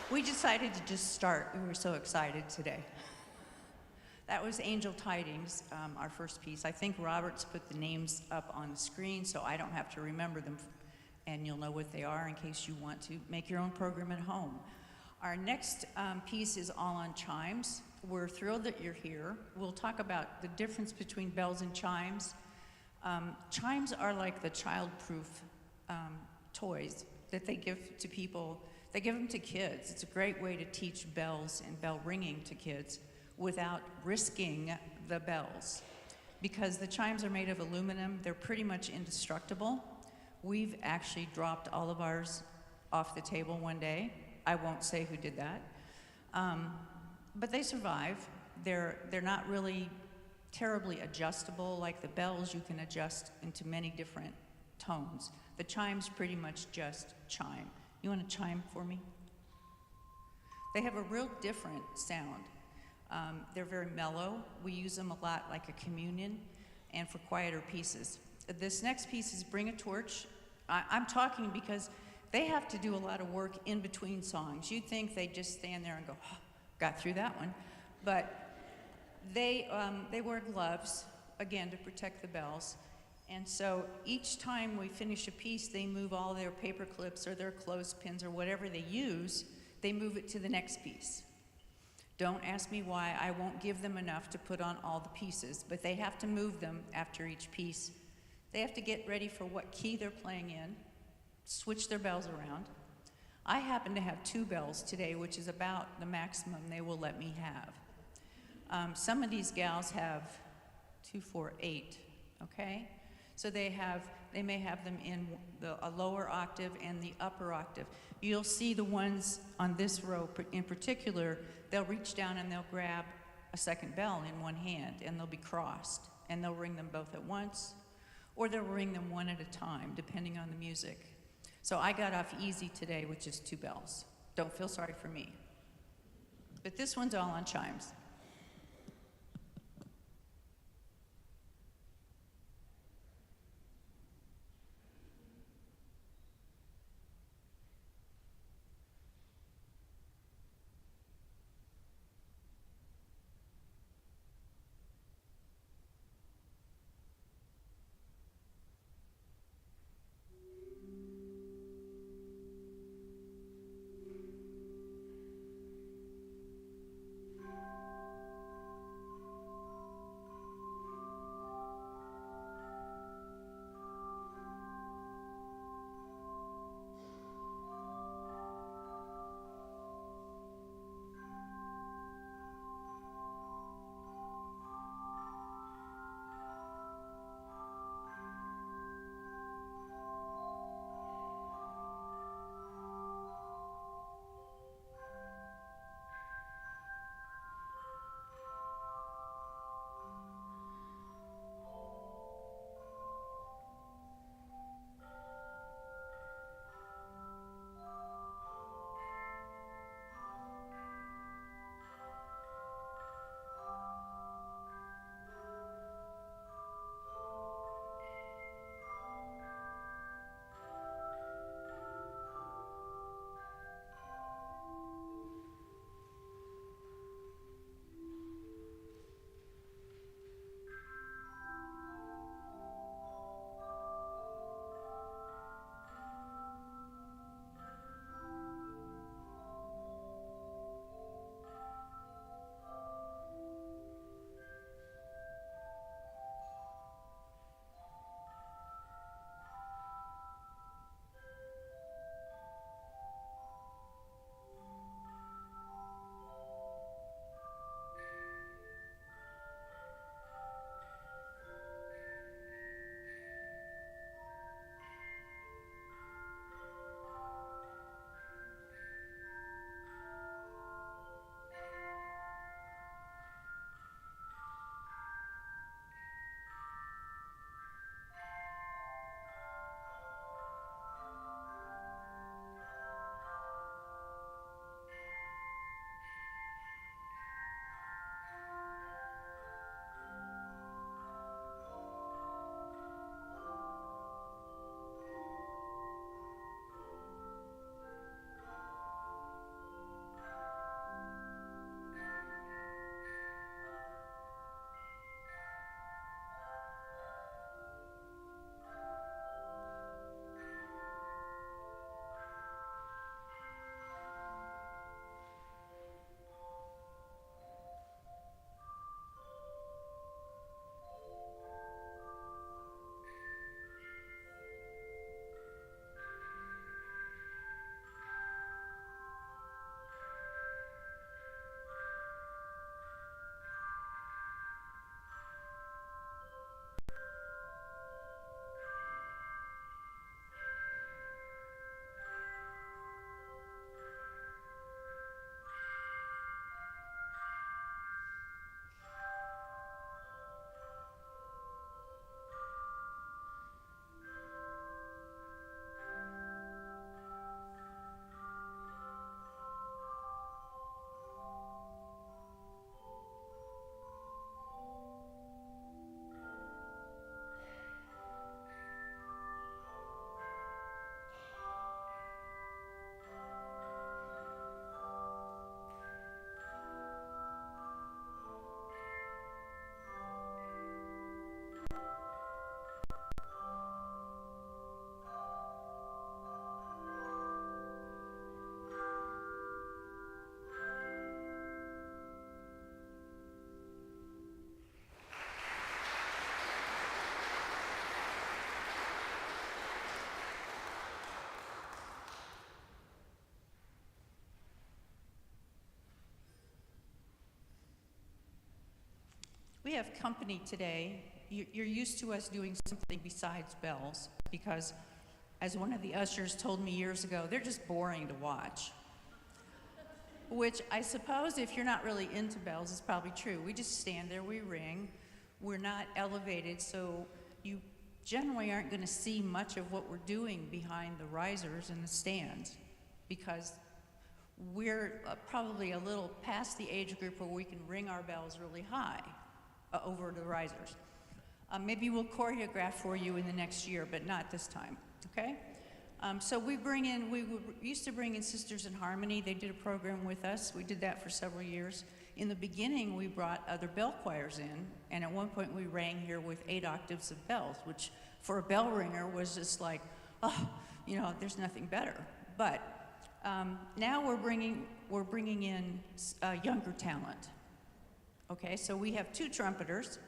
We decided to just start. We were so excited today. That was Angel Tidings, our first piece. I think Robert's put the names up on the screen so I don't have to remember them, and you'll know what they are in case you want to make your own program at home. Our next piece is all on chimes. We're thrilled that you're here. We'll talk about the difference between bells and chimes. Chimes are like the child-proof toys that they give to people. They give them to kids. It's a great way to teach bells and bell ringing to kids without risking the bells. Because the chimes are made of aluminum, they're pretty much indestructible. We've actually dropped all of ours off the table one day. I won't say who did that. But they survive. They're not really terribly adjustable. Like the bells, you can adjust into many different tones. The chimes pretty much just chime. You want to chime for me? They have a real different sound. They're very mellow. We use them a lot like a communion and for quieter pieces. This next piece is Bring a Torch. I'm talking because they have to do a lot of work in between songs. You'd think they'd just stand there and go, oh, got through that one. But they wear gloves, again, to protect the bells. And so each time we finish a piece, they move all their paper clips or their clothespins or whatever they use, they move it to the next piece. Don't ask me why. I won't give them enough to put on all the pieces, but they have to move them after each piece. They have to get ready for what key they're playing in, switch their bells around. I happen to have 2 bells today, which is about the maximum they will let me have. Some of these gals have 2, 4, 8, okay? So they may have them in a lower octave and the upper octave. You'll see the ones on this row in particular, they'll reach down and they'll grab a second bell in one hand, and they'll be crossed, and they'll ring them both at once, or they'll ring them one at a time, depending on the music. So I got off easy today with just 2 bells. Don't feel sorry for me. But this one's all on chimes. We have company today. You're used to us doing something besides bells because, as one of the ushers told me years ago, they're just boring to watch. Which I suppose if you're not really into bells is probably true. We just stand there, we ring. We're not elevated, so you generally aren't going to see much of what we're doing behind the risers and the stands because we're probably a little past the age group where we can ring our bells really high over the risers. Maybe we'll choreograph for you in the next year, but not this time, okay? So we used to bring in Sisters in Harmony. They did a program with us. We did that for several years. In the beginning, we brought other bell choirs in, and at one point we rang here with 8 octaves of bells, which for a bell ringer was just like, oh, you know, there's nothing better. But now we're bringing in younger talent. Okay, so we have 2 trumpeters.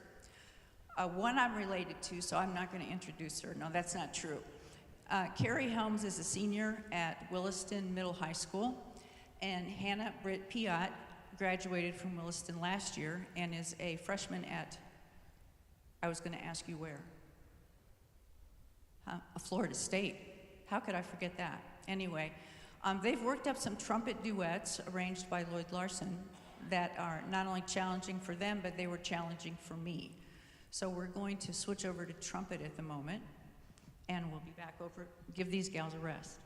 One I'm related to, so I'm not going to introduce her. No, that's not true. Carrie Helms is a senior at Williston Middle High School, and Hannah Britt Piot graduated from Williston last year and is a freshman at, I was going to ask you where? Florida State. How could I forget that? Anyway, they've worked up some trumpet duets arranged by Lloyd Larson that are not only challenging for them, but they were challenging for me. So we're going to switch over to trumpet at the moment, and we'll be back over, give these gals a rest.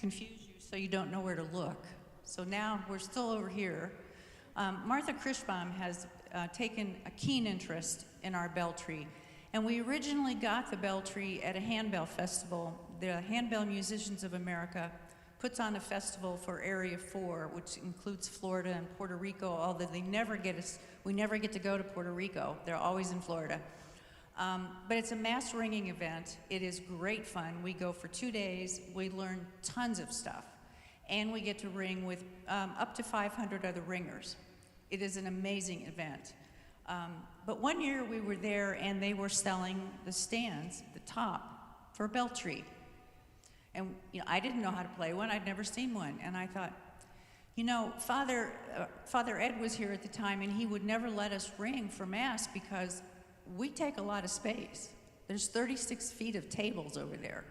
confuse you so you don't know where to look. So now we're still over here. Martha Krischbaum has taken a keen interest in our bell tree. And we originally got the bell tree at a handbell festival. The Handbell Musicians of America puts on a festival for Area 4, which includes Florida and Puerto Rico, although we never get to go to Puerto Rico. They're always in Florida. But it's a mass ringing event. It is great fun. We go for 2 days. We learn tons of stuff. And we get to ring with up to 500 other ringers. It is an amazing event. But one year we were there and they were selling the stands, the top, for a bell tree. And I didn't know how to play one. I'd never seen one. And I thought, Father Ed was here at the time and he would never let us ring for Mass because we take a lot of space. There's 36 feet of tables over there.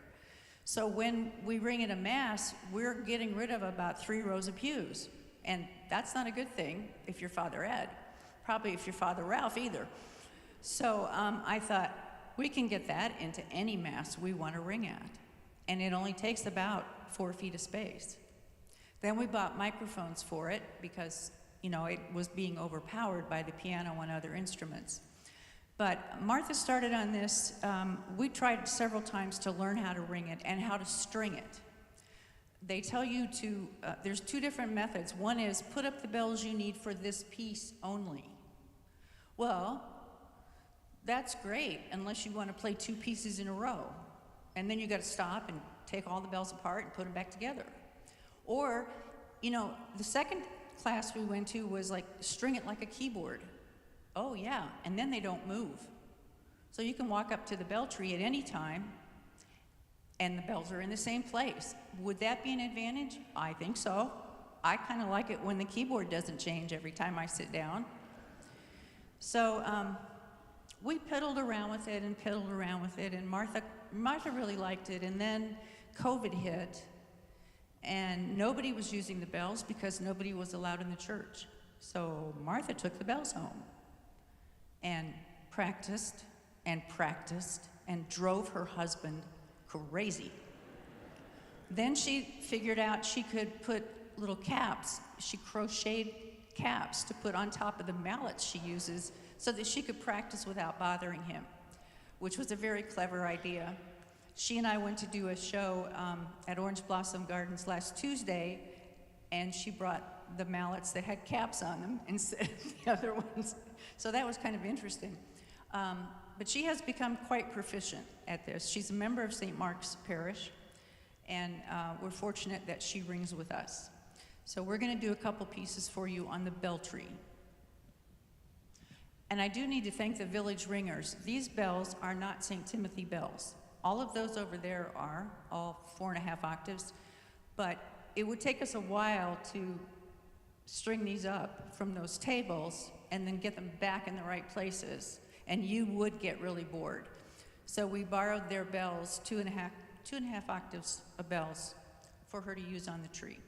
So when we ring at a Mass, we're getting rid of about 3 rows of pews. And that's not a good thing if you're Father Ed. Probably if you're Father Ralph either. So I thought, we can get that into any Mass we want to ring at. And it only takes about 4 feet of space. Then we bought microphones for it because, it was being overpowered by the piano and other instruments. But Martha started on this. We tried several times to learn how to ring it and how to string it. They tell you to, there's 2 different methods. One is put up the bells you need for this piece only. Well, that's great unless you want to play 2 pieces in a row. And then you got to stop and take all the bells apart and put them back together. Or, the second class we went to was like string it like a keyboard. Oh yeah, and then they don't move. So you can walk up to the bell tree at any time and the bells are in the same place. Would that be an advantage? I think so. I kind of like it when the keyboard doesn't change every time I sit down. So we piddled around with it and Martha really liked it, and then COVID hit, and nobody was using the bells because nobody was allowed in the church. So Martha took the bells home and practiced and drove her husband crazy. Then she figured out she could put little caps. She crocheted caps to put on top of the mallets she uses so that she could practice without bothering him, which was a very clever idea. She and I went to do a show at Orange Blossom Gardens last Tuesday, and she brought the mallets that had caps on them instead of the other ones. So that was kind of interesting. But she has become quite proficient at this. She's a member of St. Mark's Parish, and we're fortunate that she rings with us. So we're going to do a couple pieces for you on the bell tree. And I do need to thank the village ringers. These bells are not St. Timothy bells. All of those over there are, all 4.5 octaves, but it would take us a while to string these up from those tables and then get them back in the right places, and you would get really bored. So we borrowed their bells, 2.5 octaves of bells, for her to use on the tree.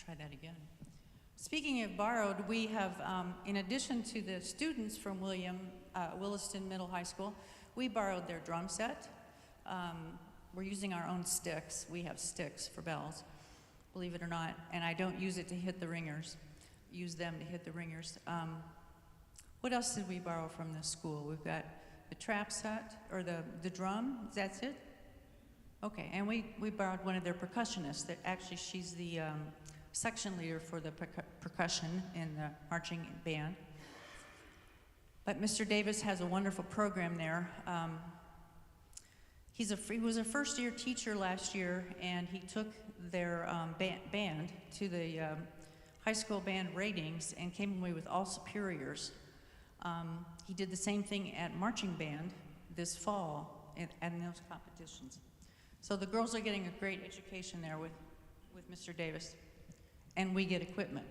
Try that again. Speaking of borrowed, we have, in addition to the students from Williston Middle High School, we borrowed their drum set. We're using our own sticks. We have sticks for bells, believe it or not, and I don't use it to hit the ringers. Use them to hit the ringers. What else did we borrow from the school? We've got the trap set, or the drum, that's it? Okay, and we borrowed one of their percussionists. That actually, she's the section leader for the percussion in the marching band. But Mr. Davis has a wonderful program there. He was a first-year teacher last year, and he took their band to the high school band ratings and came away with all superiors. He did the same thing at marching band this fall in those competitions. So the girls are getting a great education there with Mr. Davis, and we get equipment.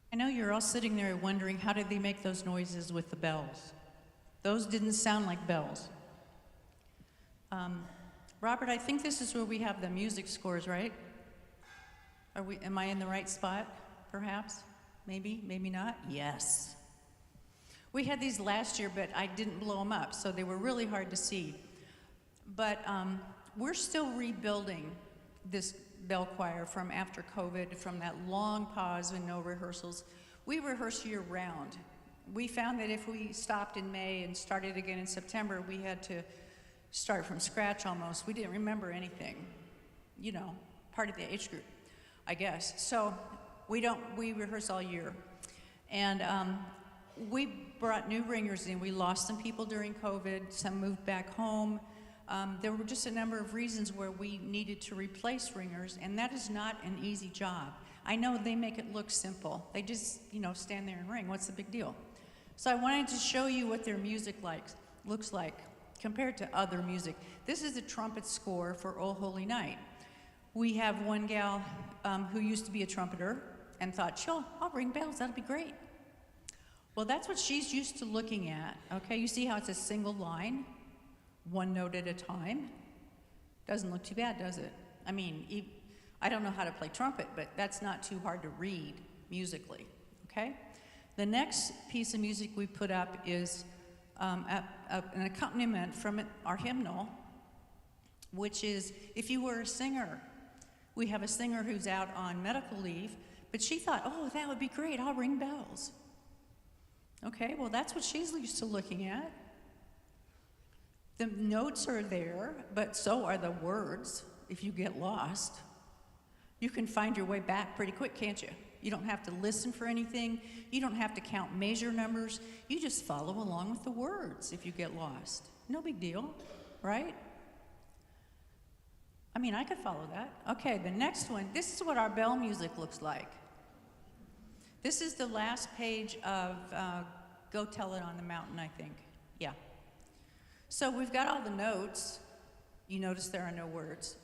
I know you're all sitting there wondering, how did they make those noises with the bells? Those didn't sound like bells. Robert, I think this is where we have the music scores, right? Am I in the right spot, perhaps? Maybe, maybe not? Yes. We had these last year, but I didn't blow them up, so they were really hard to see. But we're still rebuilding this bell choir from after COVID, from that long pause and no rehearsals. We rehearse year-round. We found that if we stopped in May and started again in September, we had to start from scratch almost. We didn't remember anything, you know, part of the age group, I guess. So we rehearse all year. And we brought new ringers in. We lost some people during COVID, some moved back home. There were just a number of reasons where we needed to replace ringers, and that is not an easy job. I know they make it look simple. They just, you know, stand there and ring. What's the big deal? So I wanted to show you what their music looks like compared to other music. This is a trumpet score for O Holy Night. We have one gal who used to be a trumpeter and thought, sure, I'll ring bells, that'll be great. Well, that's what she's used to looking at, okay? You see how it's a single line, one note at a time? Doesn't look too bad, does it? I mean, I don't know how to play trumpet, but that's not too hard to read musically, okay? The next piece of music we put up is an accompaniment from our hymnal, which is, if you were a singer, we have a singer who's out on medical leave, but she thought, oh, that would be great, I'll ring bells. Okay, well, that's what she's used to looking at. The notes are there, but so are the words. If you get lost, you can find your way back pretty quick, can't you? You don't have to listen for anything. You don't have to count measure numbers. You just follow along with the words if you get lost. No big deal, right? I mean, I could follow that. Okay, the next one. This is what our bell music looks like. This is the last page of Go Tell It on the Mountain, I think. Yeah. So we've got all the notes. You notice there are no words.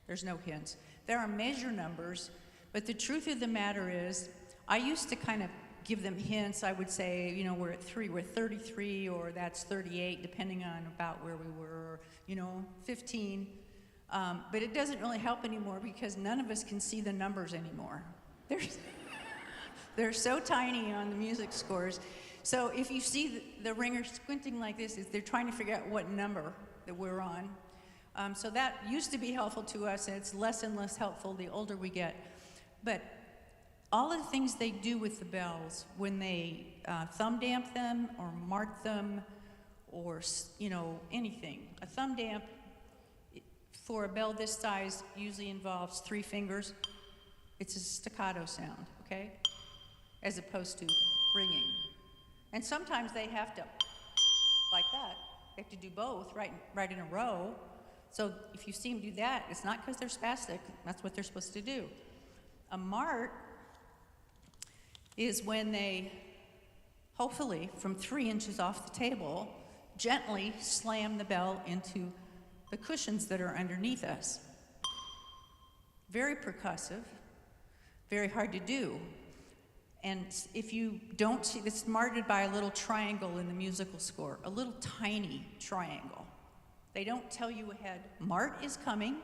There's no hints. There are measure numbers, but the truth of the matter is, I used to kind of give them hints. I would say, you know, we're at 3, we're 33, or that's 38, depending on about where we were, you know, 15. But it doesn't really help anymore because none of us can see the numbers anymore. They're so tiny on the music scores. So if you see the ringer squinting like this, they're trying to figure out what number that we're on. So that used to be helpful to us, and it's less and less helpful the older we get. But all of the things they do with the bells, when they thumb damp them or mark them or, you know, anything. A thumb damp for a bell this size usually involves 3 fingers. It's a staccato sound, okay? As opposed to ringing. And sometimes they have to, like that, they have to do both right in a row. So if you see them do that, it's not because they're spastic, that's what they're supposed to do. A mart is when they, hopefully from 3 inches off the table, gently slam the bell into the cushions that are underneath us. Very percussive, very hard to do. And if you don't see, it's marked by a little triangle in the musical score, a little tiny triangle. They don't tell you ahead, mart is coming.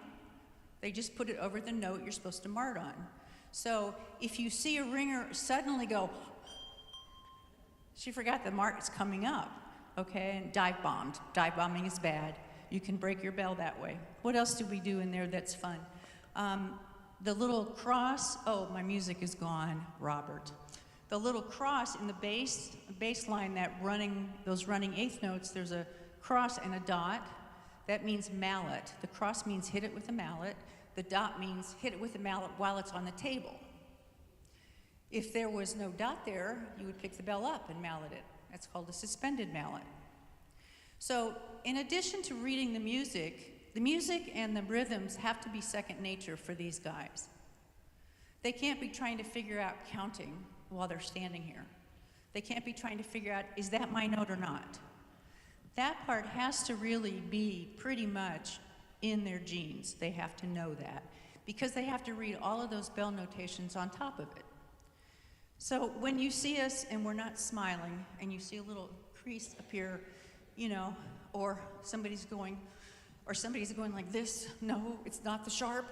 They just put it over the note you're supposed to mart on. So if you see a ringer suddenly go, she forgot the mart is coming up, okay, and dive bombed. Dive bombing is bad. You can break your bell that way. What else do we do in there that's fun? The little cross, oh, my music is gone, Robert. The little cross in the bass line, those running eighth notes, there's a cross and a dot. That means mallet. The cross means hit it with a mallet. The dot means hit it with a mallet while it's on the table. If there was no dot there, you would pick the bell up and mallet it. That's called a suspended mallet. So in addition to reading the music and the rhythms have to be second nature for these guys. They can't be trying to figure out counting while they're standing here. They can't be trying to figure out, is that my note or not? That part has to really be pretty much in their genes. They have to know that because they have to read all of those bell notations on top of it. So when you see us and we're not smiling and you see a little crease appear, you know, or somebody's going like this, no, it's not the sharp,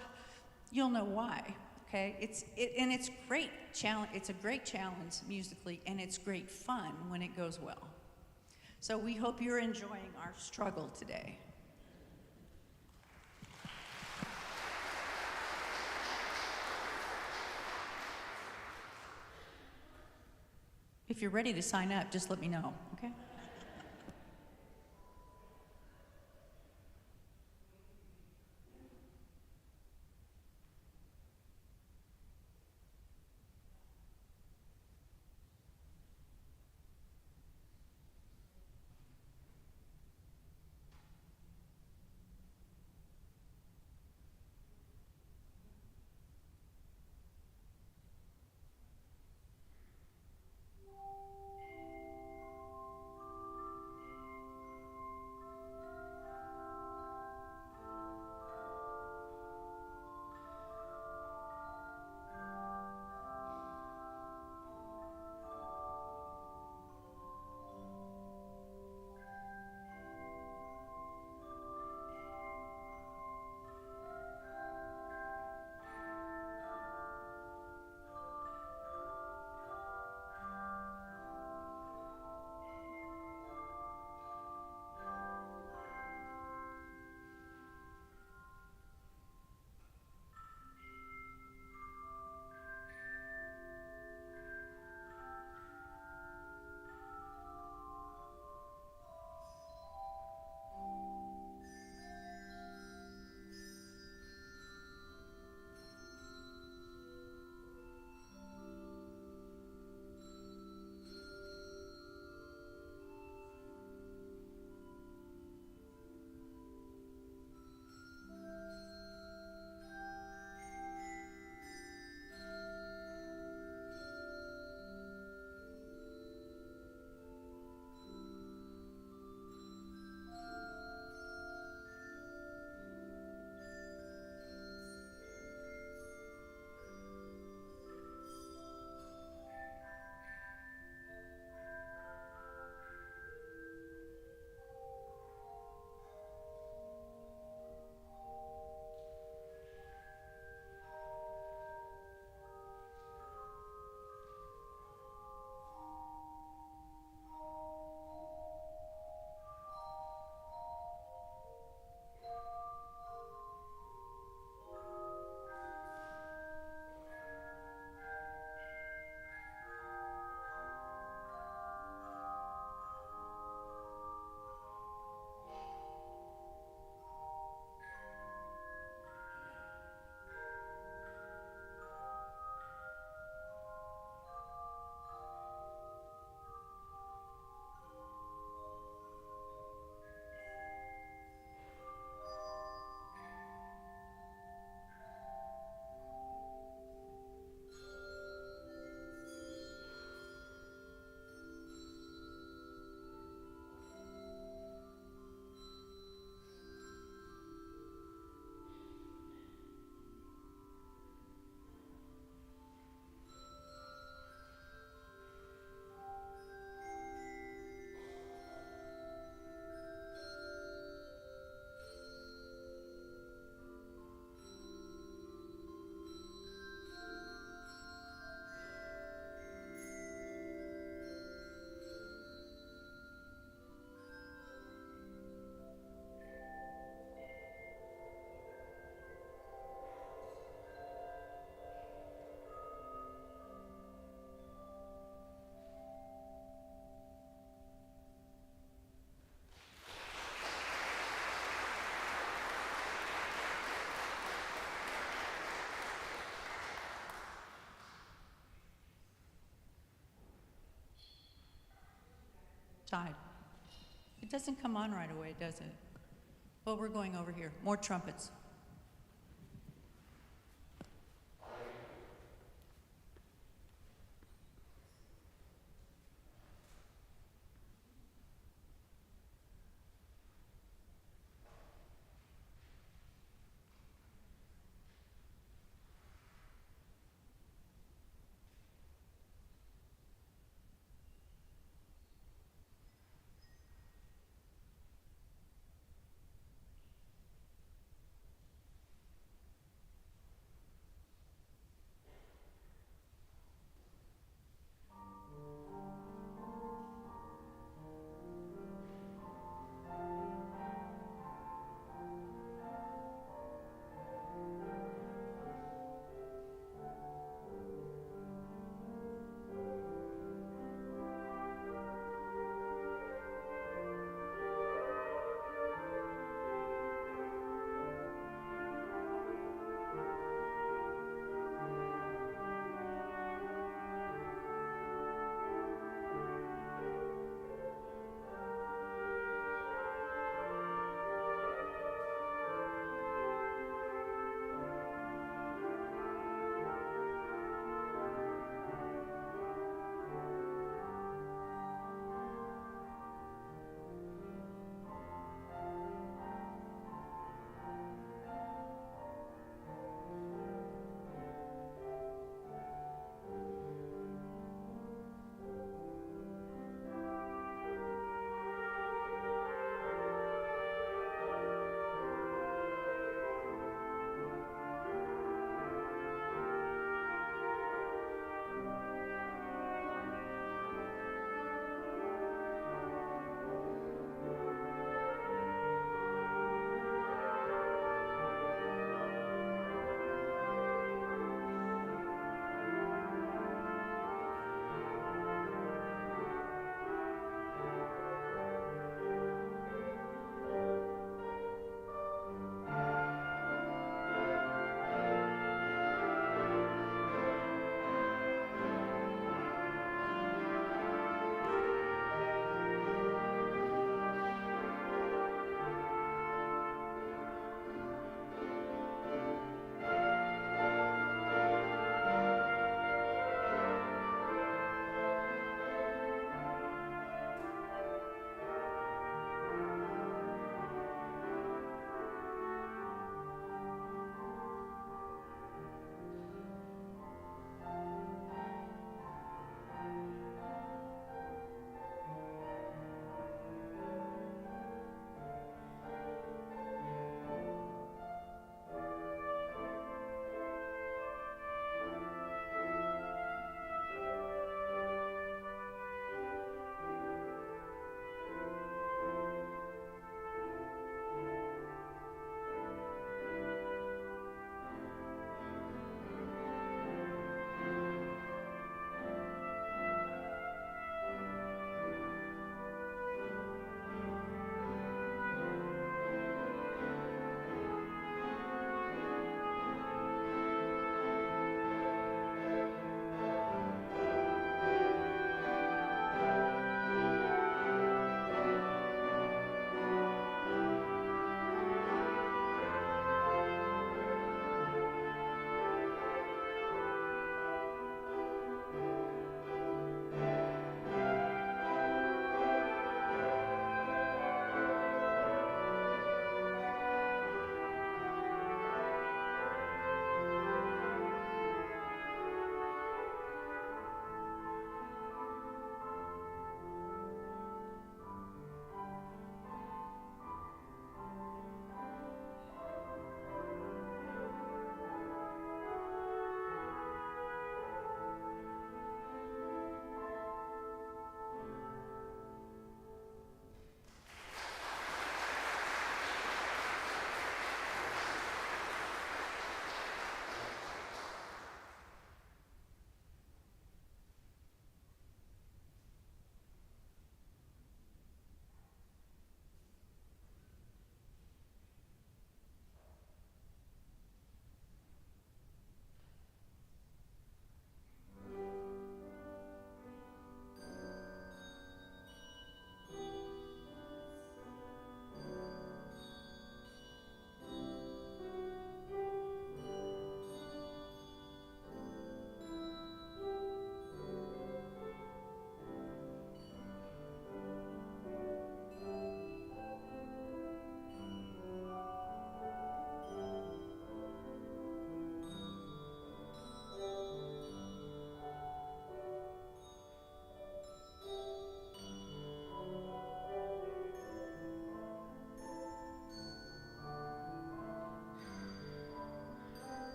you'll know why, okay? It's great challenge. It's a great challenge musically, and it's great fun when it goes well. So we hope you're enjoying our struggle today. If you're ready to sign up, just let me know, okay? side. It doesn't come on right away, does it? Well, we're going over here. More trumpets.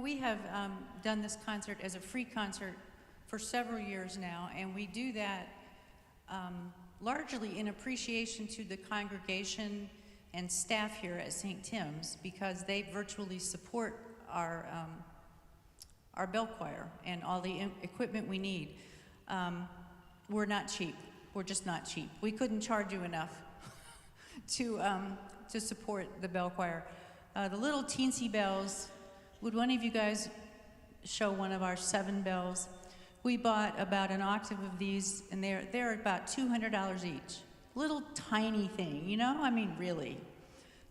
We have done this concert as a free concert for several years now, and we do that largely in appreciation to the congregation and staff here at St. Tim's, because they virtually support our bell choir and all the equipment we need. We're not cheap. We're just not cheap. We couldn't charge you enough to support the bell choir. The little teensy bells, would one of you guys show one of our 7 bells? We bought about an octave of these, and they're about $200 each. Little tiny thing, I mean, really.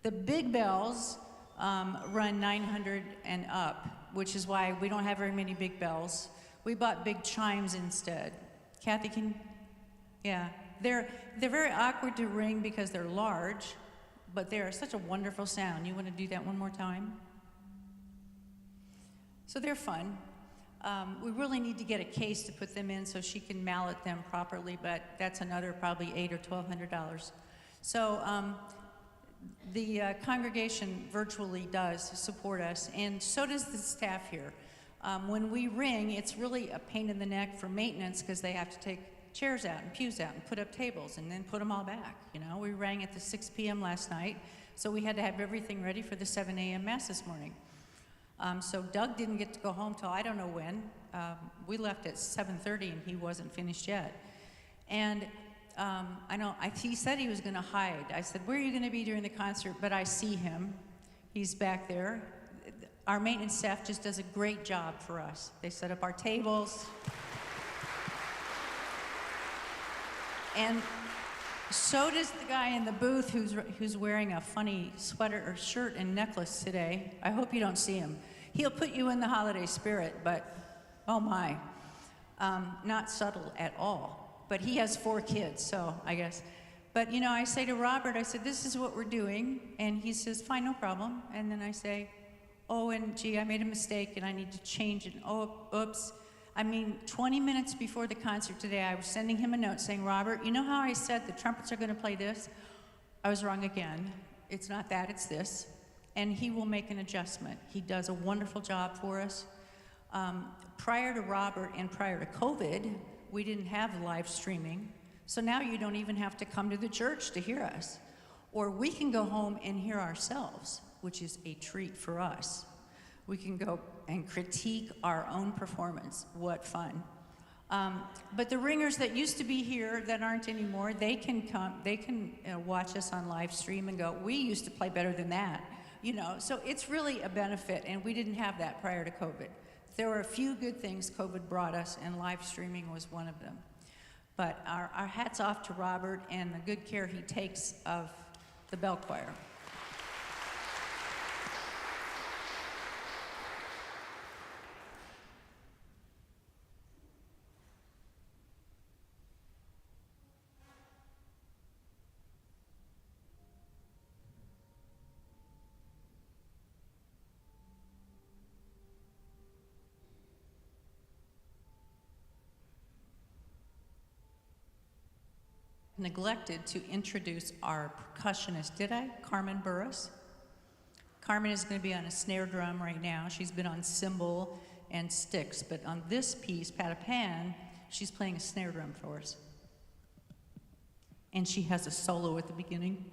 The big bells run $900 and up, which is why we don't have very many big bells. We bought big chimes instead. Kathy, yeah. They're very awkward to ring because they're large, but they're such a wonderful sound. You want to do that one more time? So they're fun. We really need to get a case to put them in so she can mallet them properly, but that's another probably $800 or $1,200. So the congregation virtually does support us, and so does the staff here. When we ring, it's really a pain in the neck for maintenance because they have to take chairs out and pews out and put up tables and then put them all back. We rang at the 6 p.m. last night, so we had to have everything ready for the 7 a.m. Mass this morning. So Doug didn't get to go home till I don't know when. We left at 7:30 and he wasn't finished yet. And he said he was going to hide. I said, where are you going to be during the concert? But I see him. He's back there. Our maintenance staff just does a great job for us. They set up our tables. And so does the guy in the booth who's wearing a funny sweater or shirt and necklace today. I hope you don't see him. He'll put you in the holiday spirit, but oh my, not subtle at all. But he has 4 kids, so I guess. But I say to Robert, I said, this is what we're doing. And he says, fine, no problem. And then I say, oh, and gee, I made a mistake and I need to change it. Oh, oops. 20 minutes before the concert today, I was sending him a note saying, Robert, you know how I said the trumpets are going to play this? I was wrong again. It's not that, it's this. And he will make an adjustment. He does a wonderful job for us. Prior to Robert and prior to COVID, we didn't have live streaming. So now you don't even have to come to the church to hear us. Or we can go home and hear ourselves, which is a treat for us. We can go and critique our own performance. What fun. But the ringers that used to be here that aren't anymore, they can come, they can watch us on live stream and go, we used to play better than that. So it's really a benefit, and we didn't have that prior to COVID. There were a few good things COVID brought us, and live streaming was one of them. But our hats off to Robert and the good care he takes of the bell choir. Neglected to introduce our percussionist, did I? Carmen Burris. Carmen is going to be on a snare drum right now. She's been on cymbal and sticks, but on this piece, Patapan, she's playing a snare drum for us. And she has a solo at the beginning.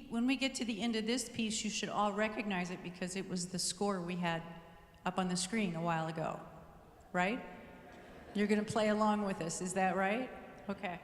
when we get to the end of this piece, you should all recognize it because it was the score we had up on the screen a while ago, right? You're going to play along with us, is that right? Okay.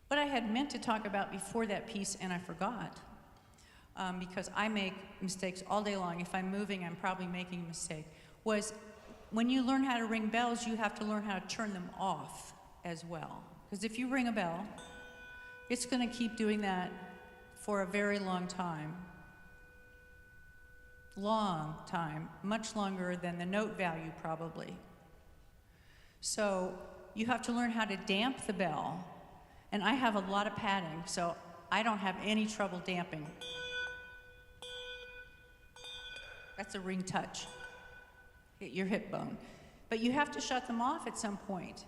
What I had meant to talk about before that piece, and I forgot, because I make mistakes all day long. If I'm moving, I'm probably making a mistake, was when you learn how to ring bells, you have to learn how to turn them off as well. Because if you ring a bell, it's going to keep doing that for a very long time. Long time, much longer than the note value probably. So you have to learn how to damp the bell. And I have a lot of padding, so I don't have any trouble damping. That's a ring touch. Hit your hip bone. But you have to shut them off at some point.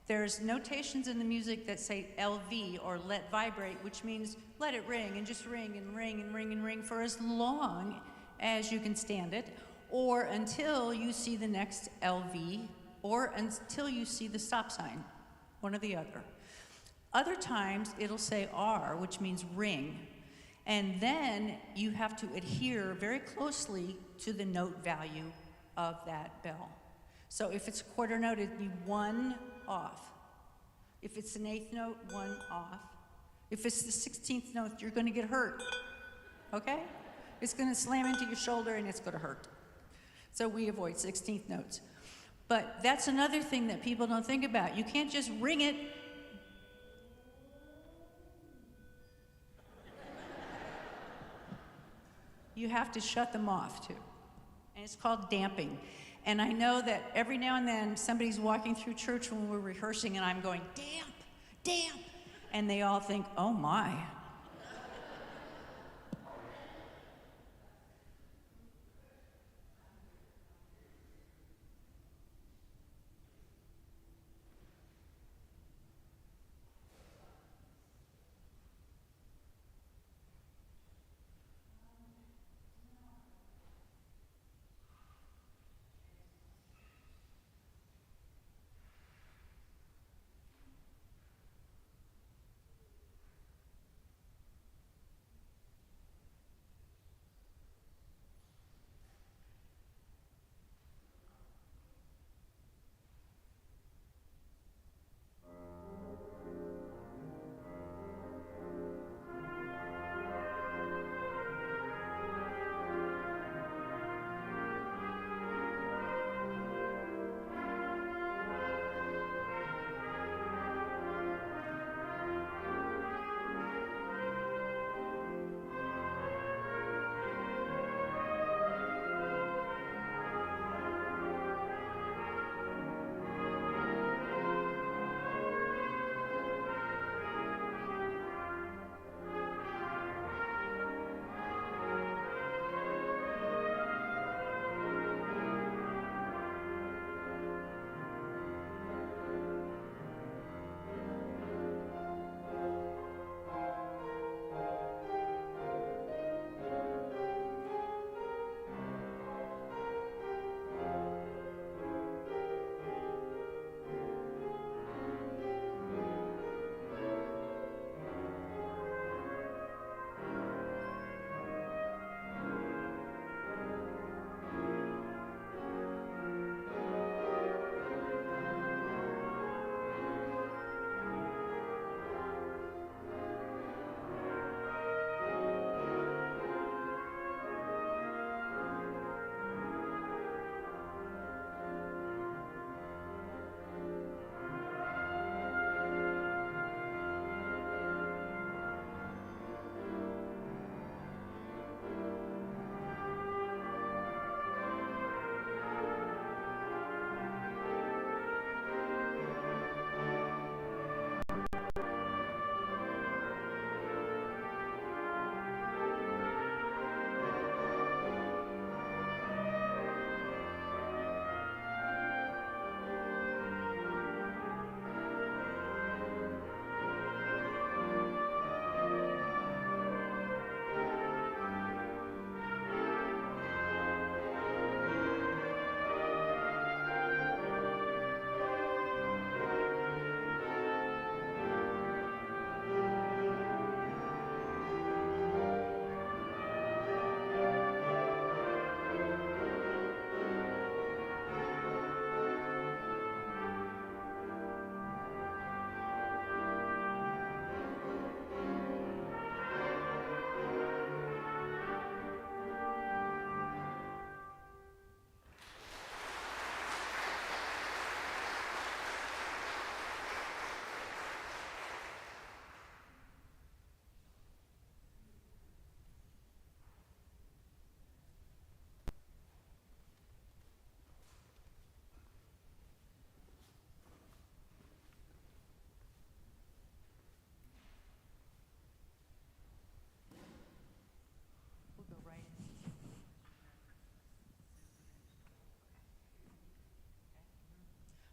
There's notations in the music that say LV, or let vibrate, which means let it ring and just ring and ring and ring and ring for as long as you can stand it, or until you see the next LV, or until you see the stop sign, one or the other. Other times it'll say R, which means ring, and then you have to adhere very closely to the note value of that bell. So if it's a quarter note, it'd be 1 off. If it's an 8th note, 1 off. If it's the 16th note, you're going to get hurt, okay? It's going to slam into your shoulder and it's going to hurt. So we avoid 16th notes. But that's another thing that people don't think about. You can't just ring it. You have to shut them off too. And it's called damping. And I know that every now and then somebody's walking through church when we're rehearsing and I'm going, damp, damp. And they all think, oh my.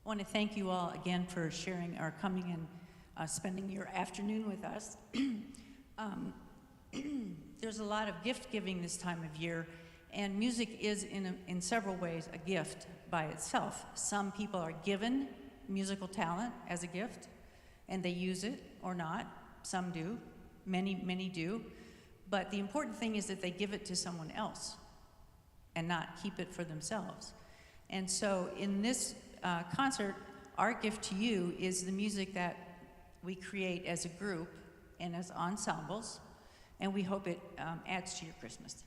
I want to thank you all again for sharing or coming and spending your afternoon with us. There's a lot of gift giving this time of year, and music is in several ways a gift by itself. Some people are given musical talent as a gift, and they use it or not. Some do, many do. But the important thing is that they give it to someone else and not keep it for themselves. And so in this concert, our gift to you is the music that we create as a group and as ensembles, and we hope it adds to your Christmas.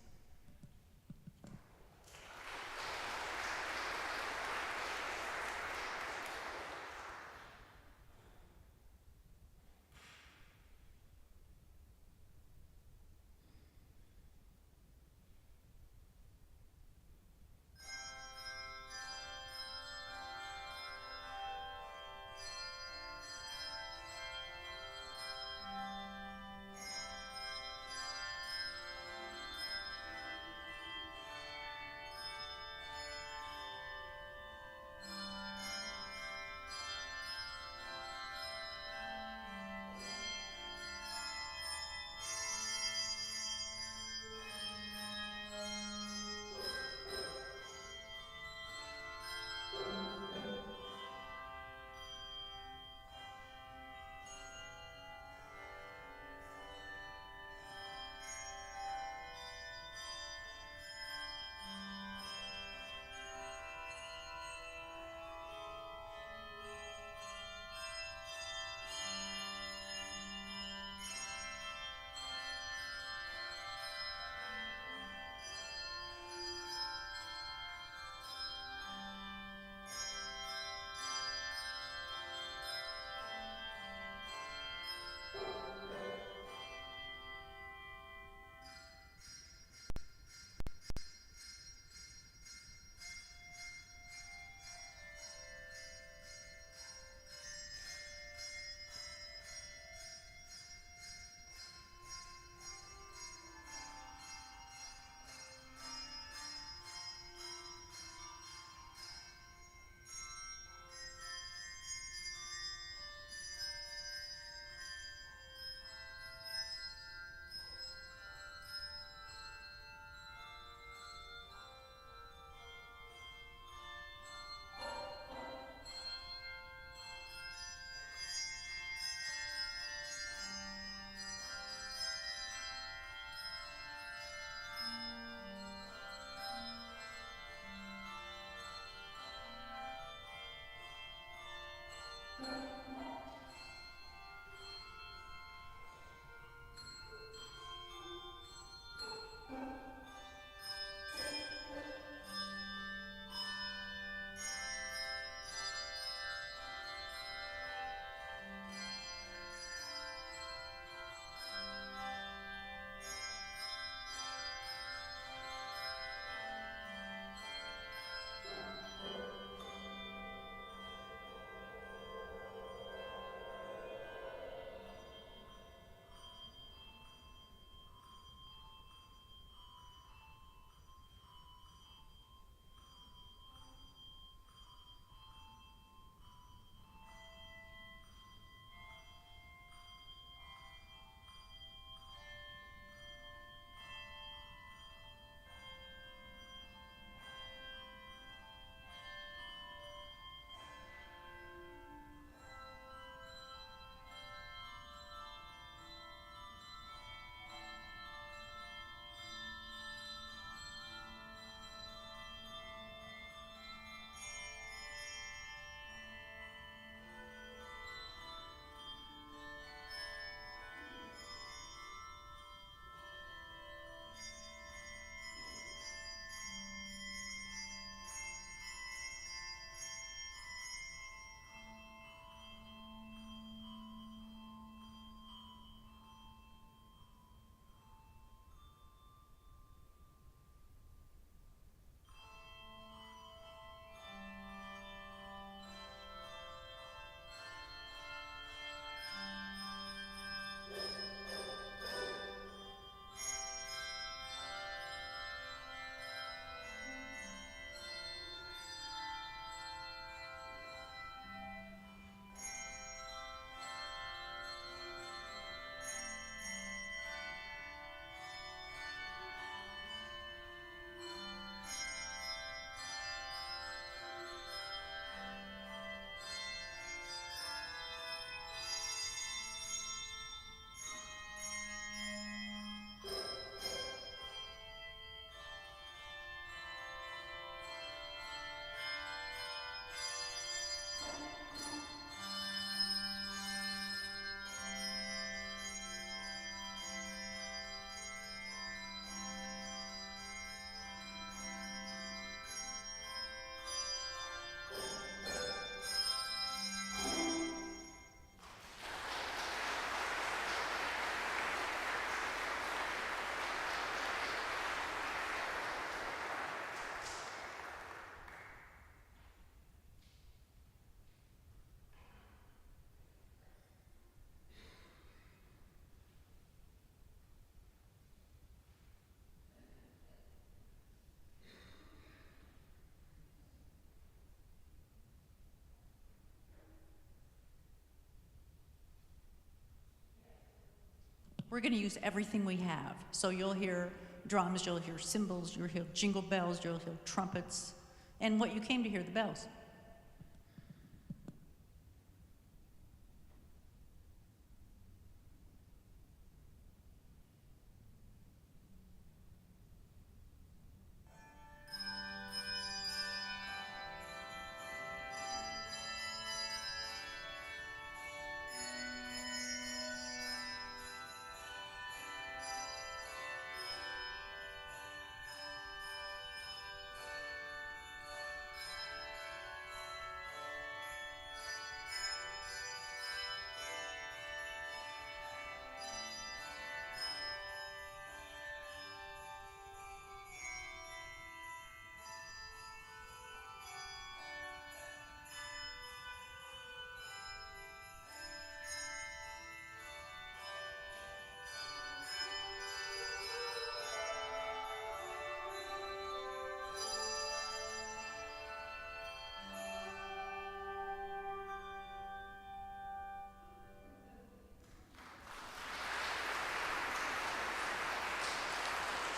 We're going to use everything we have. So you'll hear drums, you'll hear cymbals, you'll hear jingle bells, you'll hear trumpets, and what you came to hear, the bells.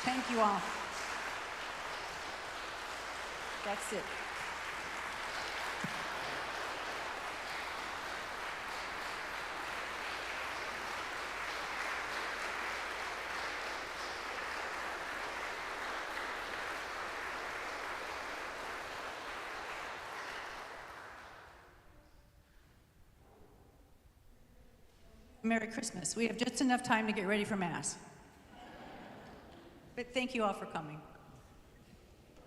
Thank you all. That's it. Merry Christmas. We have just enough time to get ready for Mass. But thank you all for coming.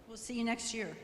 We'll see you next year.